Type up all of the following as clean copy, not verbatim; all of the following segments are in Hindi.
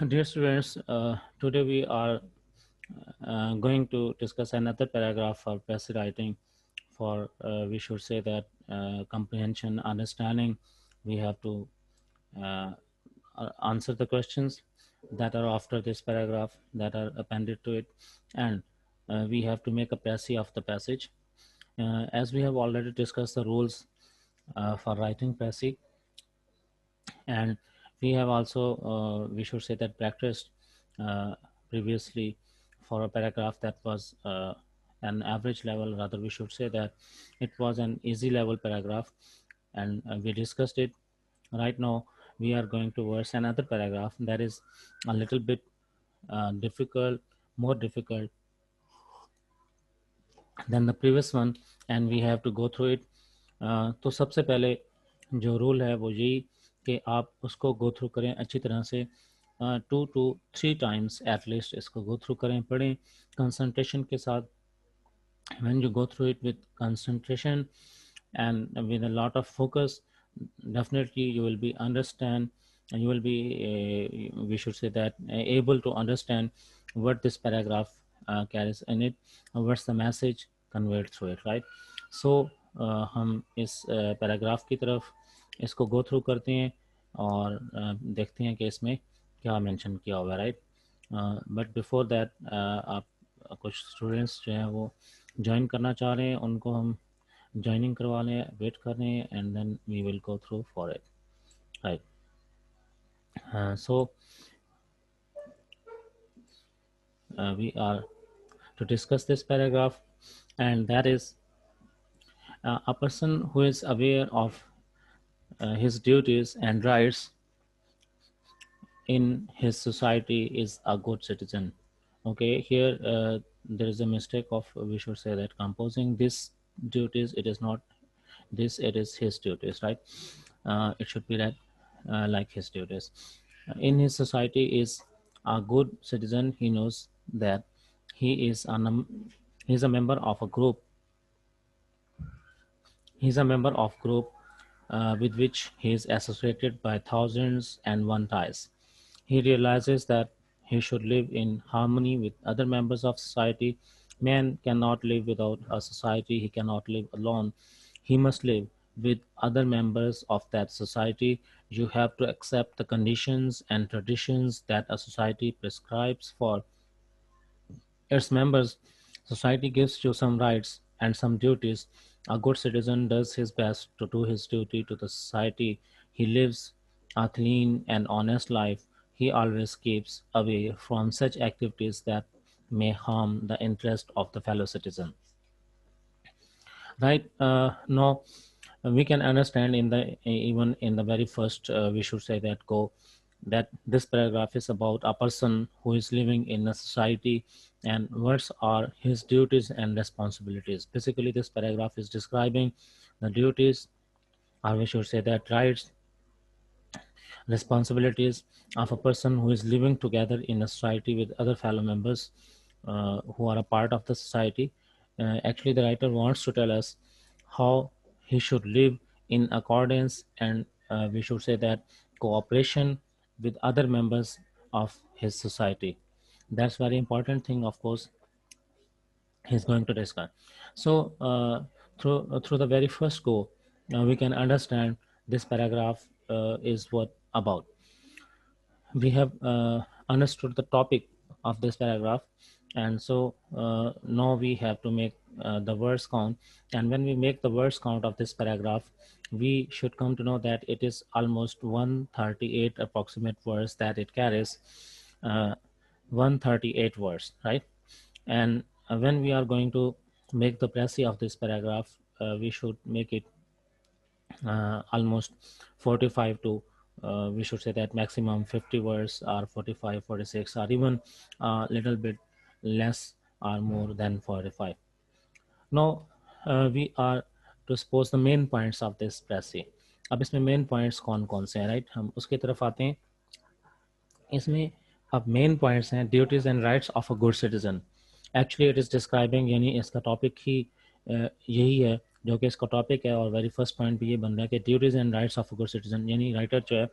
Dear students, today we are going to discuss another paragraph for passive writing. For we should say that comprehension, understanding, we have to uh, answer the questions that are after this paragraph that are appended to it, and we have to make a précis of the passage. As we have already discussed the rules for writing précis, and we have also we should say that practiced uh, previously for a paragraph that was an average level, rather we should say that it was an easy level paragraph, and we discussed it. Right now we are going towards another paragraph that is a little bit difficult, more difficult than the previous one, and we have to go through it. तो सबसे पहले जो रूल है वो यही कि आप उसको गो थ्रू करें अच्छी तरह से, 2 to 3 times एट लीस्ट इसको गो थ्रू करें, पढ़ें कंसंट्रेशन के साथ. when you go through it with concentration and with a lot of focus, definitely you will be understand, and you will be we should say that able to understand what this paragraph carries in it, what's the message conveyed through it, right? So हम इस पैराग्राफ की तरफ इसको गो थ्रू करते हैं और देखते हैं कि इसमें क्या मेंशन किया हुआ है, राइट? बट बिफोर दैट आप कुछ स्टूडेंट्स जो हैं वो ज्वाइन करना चाह रहे हैं, उनको हम ज्वाइनिंग करवा लें, वेट कर रहे हैं, and then we will go through for it, right? So we are to discuss this paragraph, and that is a person who is aware of his duties and rights in his society is a good citizen. Okay, here there is a mistake of, we should say that composing this duties, it is not this, it is his duties, right? It should be that like his duties in his society is a good citizen. He knows that he is he is a member of a group. He is a member of group with which he is associated by thousands and one ties. He realizes that he should live in harmony with other members of society. Man cannot live without a society. He cannot live alone. He must live with other members of that society. You have to accept the conditions and traditions that a society prescribes for its members. Society gives you some rights and some duties. A good citizen does his best to do his duty to the society. He lives a clean and honest life. He always keeps away from such activities that may harm the interest of the fellow citizen. Right now, we can understand in the even in the very first, we should say that go that this paragraph is about a person who is living in a society, and what are his duties and responsibilities. Basically, this paragraph is describing the duties, or we should say that rights, responsibilities of a person who is living together in a society with other fellow members who are a part of the society. Actually, the writer wants to tell us how he should live in accordance, and we should say that cooperation with other members of his society. That's very important thing, of course, he's going to discuss. So through the very first go, we can understand this paragraph is what about. We have understood the topic of this paragraph, and so now we have to make the words count. And when we make the words count of this paragraph, we should come to know that it is almost 138 approximate words that it carries. 138 words, right? And when we are going to make the précis of this paragraph, we should make it almost 45 to we should say that maximum 50 words, or 45, 46, or even a little bit less or more than 45. Now we are to suppose the main points of this précis. अब इसमें मेन पॉइंट्स कौन कौन से हैं, राइट? हम उसकी तरफ आते हैं. इसमें अब मेन पॉइंट्स हैं duties and rights of a good citizen. Actually it is describing, यानी इसका टॉपिक ही यही है जो कि इसका टॉपिक है, और वेरी फर्स्ट पॉइंट भी ये बन रहा है कि duties and rights of a good citizen, यानी राइटर जो है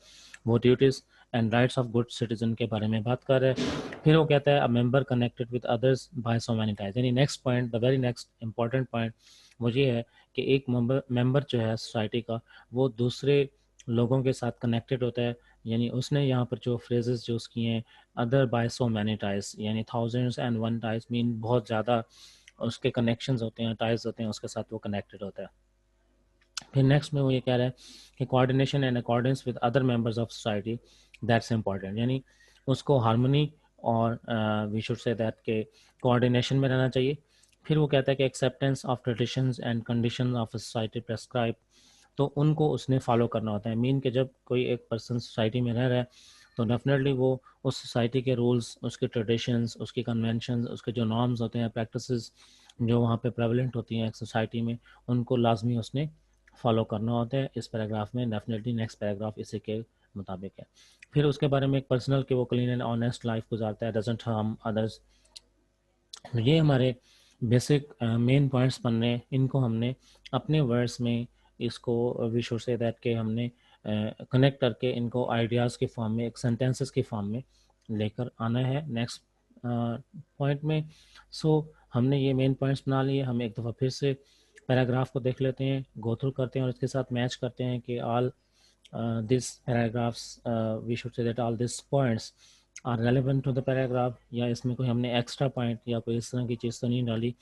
वो duties and rights of good citizen के बारे में बात कर रहे हैं। फिर वो कहता है a member connected with others by so many ties, यानी next point, the very next important point वो ये है कि एक मेंबर जो है सोसाइटी का वो दूसरे लोगों के साथ कनेक्टेड होता है। यानी उसने यहाँ पर जो फ्रेजेस यूज़ किए हैं, other by so many ties, यानी thousands and one ties mean बहुत ज़्यादा उसके कनेक्शंस होते हैं, टाइज होते हैं, उसके साथ वो कनेक्टेड होता है। फिर नेक्स्ट में वो ये कह रहा है कि coordination and accordance with other members of society, that's important, यानी उसको हार्मनी और वी शुड से दैट के कोऑर्डिनेशन में रहना चाहिए। फिर वो कहता है कि acceptance of traditions and condition of society prescribe, तो उनको उसने फॉलो करना होता है। मीन कि जब कोई एक पर्सन सोसाइटी में रह रहा है तो डेफिनेटली वो उस सोसाइटी के रूल्स, उसके ट्रेडिशंस, उसके कन्वेंशंस, उसके जो नॉर्म्स होते हैं, प्रैक्टिसेस जो वहाँ पे प्रेवलेंट होती हैं एक सोसाइटी में, उनको लाजमी उसने फॉलो करना होता है। इस पैराग्राफ में डेफिनेटली नेक्स्ट पैराग्राफ इसी के मुताबिक है। फिर उसके बारे में एक पर्सनल कि वो क्लीन एंड ऑनेस्ट लाइफ गुजारता है, डजंट हार्म अदर्स। ये हमारे बेसिक मेन पॉइंट्स बन रहे हैं, इनको हमने अपने वर्ड्स में इसको वी शुड से दैट के हमने कनेक्ट करके इनको आइडियाज़ के फॉर्म में, एक सेंटेंसेस के फॉर्म में लेकर आना है नेक्स्ट पॉइंट में। सो हमने ये मेन पॉइंट्स बना लिए। हम एक दफ़ा फिर से पैराग्राफ को देख लेते हैं, गो थ्रू करते हैं और इसके साथ मैच करते हैं कि all this paragraphs we should say that all this points are relevant to the paragraph, या इसमें कोई हमने एक्स्ट्रा पॉइंट या कोई इस तरह की चीज़ तो नहीं डाली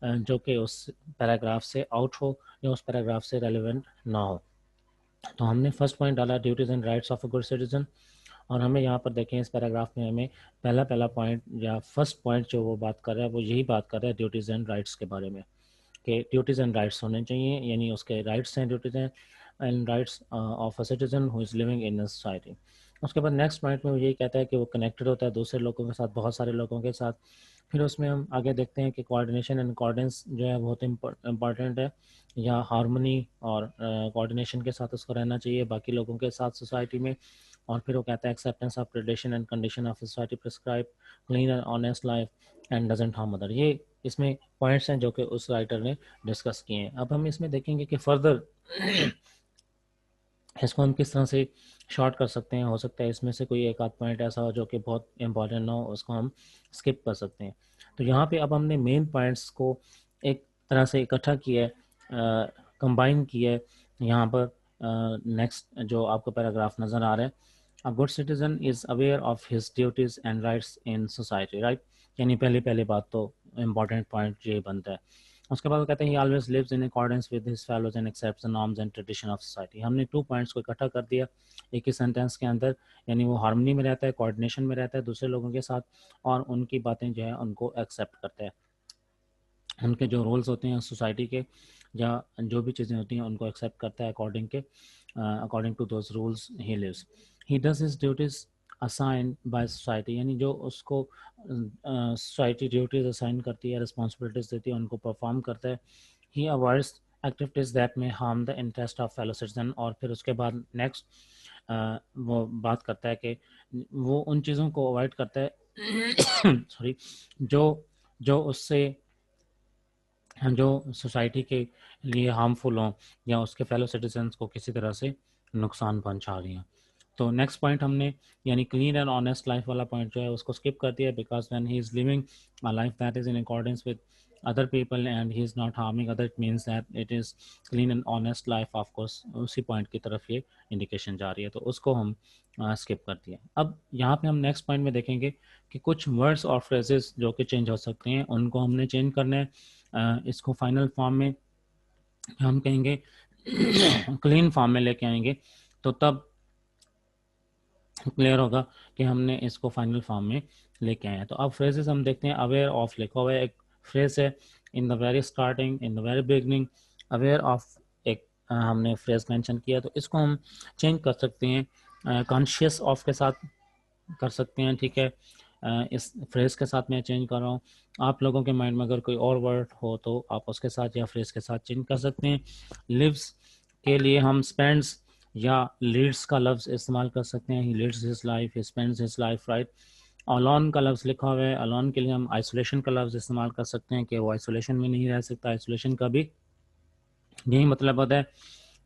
जो कि उस पैराग्राफ से आउट हो या उस पैराग्राफ से रेलिवेंट ना हो। तो हमने फर्स्ट पॉइंट डाला duties and rights of a good citizen, और हमें यहाँ पर देखें इस पैराग्राफ में हमें पहला पॉइंट या फर्स्ट पॉइंट जो वो बात कर रहा है वो यही बात कर रहा है ड्यूटीज़ एंड राइट्स के बारे में, कि ड्यूटीज़ एंड राइट्स होने चाहिए, यानी उसके राइट्स हैं, ड्यूटीज़ हैं and rights of a citizen who is living in a society. उसके बाद नेक्स्ट पॉइंट में वो यही कहता है कि वो कनेक्टेड होता है दूसरे लोगों के साथ, बहुत सारे लोगों के साथ। फिर उसमें हम आगे देखते हैं कि कोऑर्डिनेशन एंड अकॉर्डेंस जो है बहुत इंपॉर्टेंट है, या हार्मनी और कोऑर्डिनेशन के साथ उसको रहना चाहिए बाकी लोगों के साथ सोसाइटी में। और फिर वो कहता है acceptance of tradition and condition of society prescribe clean and honest life and doesn't harm other. ये इसमें पॉइंट्स हैं जो कि उस राइटर ने डिस्कस किए हैं। अब हम इसमें देखेंगे कि फर्दर इसको हम किस तरह से शॉर्ट कर सकते हैं। हो सकता है इसमें से कोई एक आध पॉइंट ऐसा हो जो कि बहुत इंपॉर्टेंट ना हो, उसको हम स्किप कर सकते हैं। तो यहाँ पे अब हमने मेन पॉइंट्स को एक तरह से इकट्ठा किया है, कंबाइन किया है। यहाँ पर नेक्स्ट जो आपको पैराग्राफ नज़र आ रहा है, a good citizen is aware of his duties and rights in society, right, यानी पहली बात तो इम्पॉर्टेंट पॉइंट ये बनता है। उसके बाद वो कहते हैं he always lives in accordance with his fellows and accepts the norms and tradition of society. हमने 2 पॉइंट्स को इकट्ठा कर दिया एक ही सेंटेंस के अंदर, यानी वो हार्मनी में रहता है, कोऑर्डिनेशन में रहता है दूसरे लोगों के साथ, और उनकी बातें जो है उनको एक्सेप्ट करता है, उनके जो रूल्स होते हैं सोसाइटी के या जो भी चीज़ें होती हैं उनको एक्सेप्ट करता है according to those rules he lives. He does his duties assign by society, यानी जो उसको सोसाइटी ड्यूटीज़ असाइन करती है, रिस्पॉन्सिबिलिटीज़ देती है, उनको परफॉर्म करता है। ही अवॉइड्स एक्टिविटीज़ दैट में harm the interest of fellow citizen, और फिर उसके बाद नेक्स्ट वो बात करता है कि वो उन चीज़ों को अवॉइड करता है सॉरी जो जो उससे जो सोसाइटी के लिए हार्मफुल हों या उसके फेलो सिटीजन्स को किसी तरह से नुकसान पहुंचा रही हैं। तो नेक्स्ट पॉइंट हमने यानी क्लीन एंड ऑनेस्ट लाइफ वाला पॉइंट जो है उसको स्किप कर दिया, because when he is living a life that is in accordance with other people and he is not harming other, it means that it is clean and honest life. Of course उसी पॉइंट की तरफ ये इंडिकेशन जा रही है, तो उसको हम स्किप कर दिया। अब यहाँ पे हम नेक्स्ट पॉइंट में देखेंगे कि कुछ वर्ड्स और फ्रेजेस जो कि चेंज हो सकते हैं उनको हमने चेंज करना है। इसको फाइनल फॉर्म में हम कहेंगे क्लीन फॉर्म में लेके आएंगे, तो तब क्लियर होगा कि हमने इसको फाइनल फॉर्म में लेके आए हैं। तो अब फ्रेजेस हम देखते हैं। अवेयर ऑफ लिखा हुआ है, एक फ्रेज है in the very starting, in the very beginning, aware of एक हमने फ्रेज मेंशन किया, तो इसको हम चेंज कर सकते हैं कॉन्शियस ऑफ के साथ कर सकते हैं, ठीक है। इस फ्रेज के साथ मैं चेंज कर रहा हूँ। आप लोगों के माइंड में अगर कोई और वर्ड हो तो आप उसके साथ या फ्रेज के साथ चेंज कर सकते हैं। लिव्स के लिए हम स्पेंड्स या लीड्स का लफ्ज़ इस्तेमाल कर सकते हैं, he leads his life, he spends his life, right. Alone का लफ्ज़ लिखा हुआ है, अलोन के लिए हम आइसोलेशन का लफ्ज़ इस्तेमाल कर सकते हैं कि वो आइसोलेशन में नहीं रह सकता, आइसोलेशन का भी यही मतलब होता है।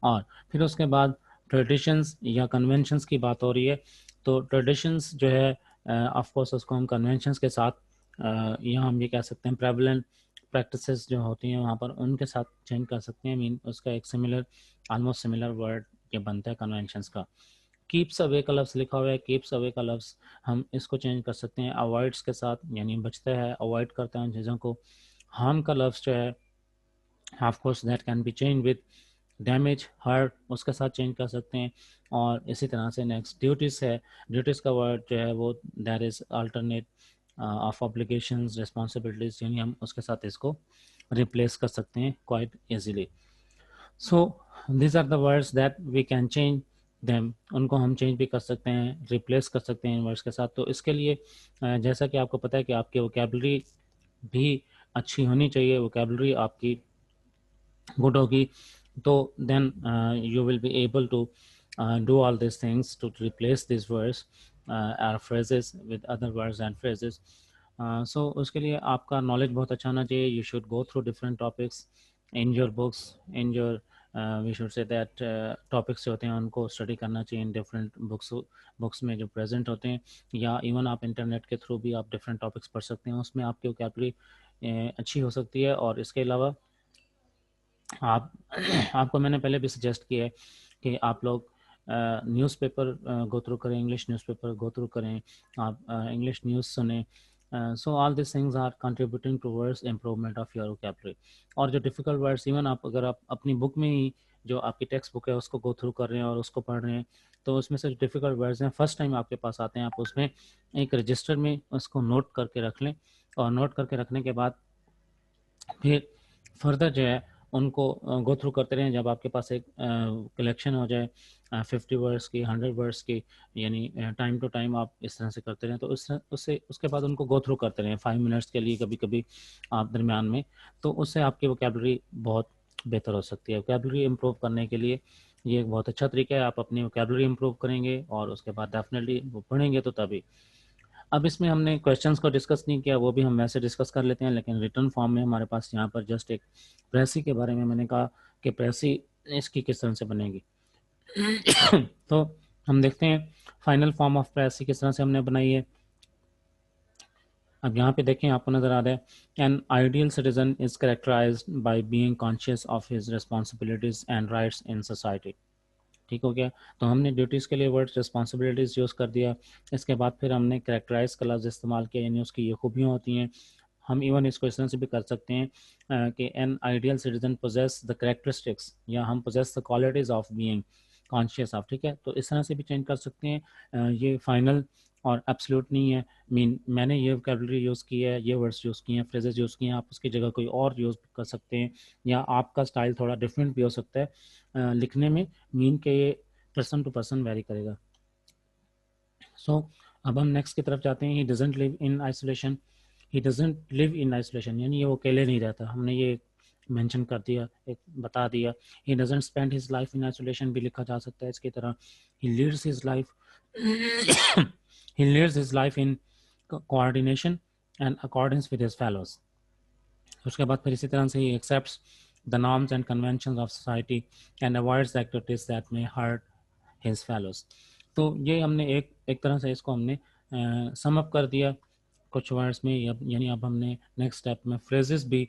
और फिर उसके बाद ट्रेडिशंस या कन्वेंशंस की बात हो रही है, तो ट्रेडिशंस जो है ऑफ कोर्स उसको हम कन्वेंशंस के साथ यहाँ हम ये कह सकते हैं प्रेवलेंट प्रैक्टिसेस जो होती हैं वहाँ पर उनके साथ चेंज कर सकते हैं। मीन उसका एक सिमिलर ऑलमोस्ट सिमिलर वर्ड ये बनता है कन्वेंशंस का। कीप्स अवे का लफ्ज़ लिखा हुआ है, कीप्स अवे का लफ्ज़ हम इसको चेंज कर सकते हैं अवॉइड्स के साथ, यानी बचता है, अवॉइड करता है उन चीज़ों को। हार्म का लफ्ज़ जो है of course that can be change with damage, hurt, उसके साथ चेंज कर सकते हैं। और इसी तरह से नेक्स्ट ड्यूटीज़ है, ड्यूटीज़ का वर्ड जो है वो that is alternate of obligations responsibilities, यानी हम उसके साथ इसको रिप्लेस कर सकते हैं quite easily. So this are the words that we can change them, उनको हम चेंज भी कर सकते हैं, रिप्लेस कर सकते हैं इन वर्ड्स के साथ। तो इसके लिए जैसा कि आपको पता है कि आपकी वोकेबलरी भी अच्छी होनी चाहिए, वोकेबलरी आपकी गुड होगी, तो then you will be able to do all these things to replace these words or phrases with other words and phrases. So उसके लिए आपका नॉलेज बहुत अच्छा होना चाहिए। You should go through different topics in your books, in your we should say that topics जो होते हैं उनको स्टडी करना चाहिए इन डिफरेंट बुक्स में जो प्रेजेंट होते हैं, या इवन आप इंटरनेट के थ्रू भी आप डिफरेंट टॉपिक्स पढ़ सकते हैं, उसमें आपकी वोकैबुलरी अच्छी हो सकती है। और इसके अलावा आप आपको मैंने पहले भी सजेस्ट किया है कि आप लोग न्यूज़पेपर गो थ्रू करें, इंग्लिश न्यूज़पेपर गो थ्रू करें, आप इंग्लिश न्यूज़ सुने। So all this things are contributing towards improvement of your vocabulary. और जो डिफ़िकल्ट वर्ड्स इवन आप अगर आप अपनी बुक में ही जो आपकी टेक्स्ट बुक है उसको गो थ्रू कर रहे हैं और उसको पढ़ रहे हैं, तो उसमें से डिफ़िकल्ट वर्ड्स हैं फर्स्ट टाइम आपके पास आते हैं, आप उसमें एक रजिस्टर में उसको नोट करके रख लें। और नोट करके रखने के बाद फिर फर्दर जो है उनको गो थ्रू करते रहें। जब आपके पास एक कलेक्शन हो जाए 50 वर्ड्स की, 100 वर्ड्स की, यानी टाइम टू टाइम आप इस तरह से करते रहें, तो उससे उसके बाद उनको गो थ्रू करते रहें 5 मिनट्स के लिए कभी कभी आप दरमियान में, तो उससे आपकी वोकैबुलरी बहुत बेहतर हो सकती है। वोकैबुलरी इम्प्रूव करने के लिए ये एक बहुत अच्छा तरीका है। आप अपनी वोकैबुलरी इम्प्रूव करेंगे और उसके बाद डेफिनेटली वो पढ़ेंगे तो तभी। अब इसमें हमने क्वेश्चंस को डिस्कस नहीं किया, वो भी हम वैसे डिस्कस कर लेते हैं, लेकिन रिटर्न फॉर्म में हमारे पास यहाँ पर जस्ट एक प्रेसी के बारे में मैंने कहा कि प्रेसी इसकी किस तरह से बनेगी। तो हम देखते हैं फाइनल फॉर्म ऑफ प्रेसी किस तरह से हमने बनाई है। अब यहाँ पे देखें, आपको नज़र आ रहा है N ideal citizen is characterised by being conscious of his responsibilities and rights in society. ठीक हो गया। तो हमने ड्यूटीज़ के लिए वर्ड रिस्पॉन्सिबिलिटीज़ यूज़ कर दिया। इसके बाद फिर हमने करेक्टराइज का लफ्ज़ इस्तेमाल किया, यानी उसकी ये खूबियाँ होती हैं। हम इवन इसको इस तरह से भी कर सकते हैं कि an ideal citizen possess the characteristics, या हम possess the qualities of being conscious of. ठीक है, तो इस तरह से भी चेंज कर सकते हैं। ये फाइनल और एब्सोल्यूट नहीं है। मीन मैंने ये वोकैबुलरी यूज़ की है, ये वर्ड्स यूज़ किए हैं, फ्रेजेस यूज़ किए हैं, आप उसकी जगह कोई और यूज़ कर सकते हैं, या आपका स्टाइल थोड़ा डिफरेंट भी हो सकता है लिखने में। मीन के ये पर्सन टू पर्सन वेरी करेगा। सो अब हम नेक्स्ट की तरफ जाते हैं। He doesn't live in isolation, he doesn't live in isolation, यानी ये वो अकेले नहीं रहता। हमने ये मेंशन कर दिया, एक बता दिया। He doesn't spend his life in isolation भी लिखा जा सकता है इसकी तरह। He leads his life he lives his life in coordination and accordance with his fellows. उसके बाद फिर इसी तरह से ही accepts the norms and conventions of society and avoids the activities that may hurt his fellows. तो ये हमने एक तरह से इसको हमने सम अप कर दिया कुछ वर्ड्स में, यानी अब हमने नेक्स्ट स्टेप में फ्रेजेस भी,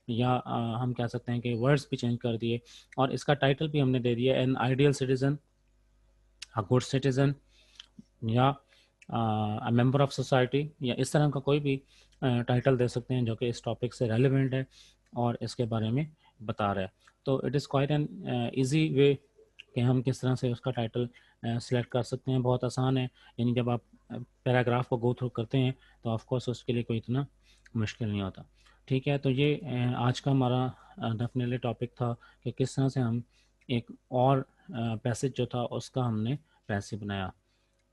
या हम कह सकते हैं कि वर्ड्स भी चेंज कर दिए। और इसका टाइटल भी हमने दे दिया N ideal citizen, a good citizen, या अ मेंबर ऑफ सोसाइटी, या इस तरह का कोई भी टाइटल दे सकते हैं जो कि इस टॉपिक से रेलिवेंट है और इसके बारे में बता रहा है। तो it is quite an easy way कि हम किस तरह से उसका टाइटल सेलेक्ट कर सकते हैं। बहुत आसान है, यानी जब आप पैराग्राफ को गो थ्रू करते हैं तो ऑफ कोर्स उसके लिए कोई इतना मुश्किल नहीं होता। ठीक है, तो ये आज का हमारा डेफिनेटली टॉपिक था कि किस तरह से हम एक और पैसेज जो था उसका हमने पैसे बनाया।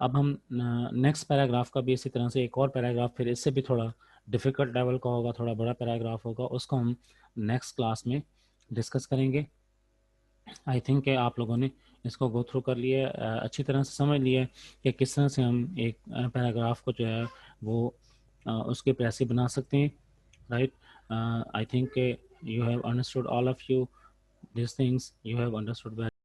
अब हम नेक्स्ट पैराग्राफ का भी इसी तरह से एक और पैराग्राफ, फिर इससे भी थोड़ा डिफ़िकल्ट लेवल का होगा, थोड़ा बड़ा पैराग्राफ होगा, उसको हम नेक्स्ट क्लास में डिस्कस करेंगे। आई थिंक कि आप लोगों ने इसको गो थ्रू कर लिया, अच्छी तरह से समझ लिया कि किस तरह से हम एक पैराग्राफ को जो है वो उसके पैसे बना सकते हैं। Right, I think you have understood all of you this things, you have understood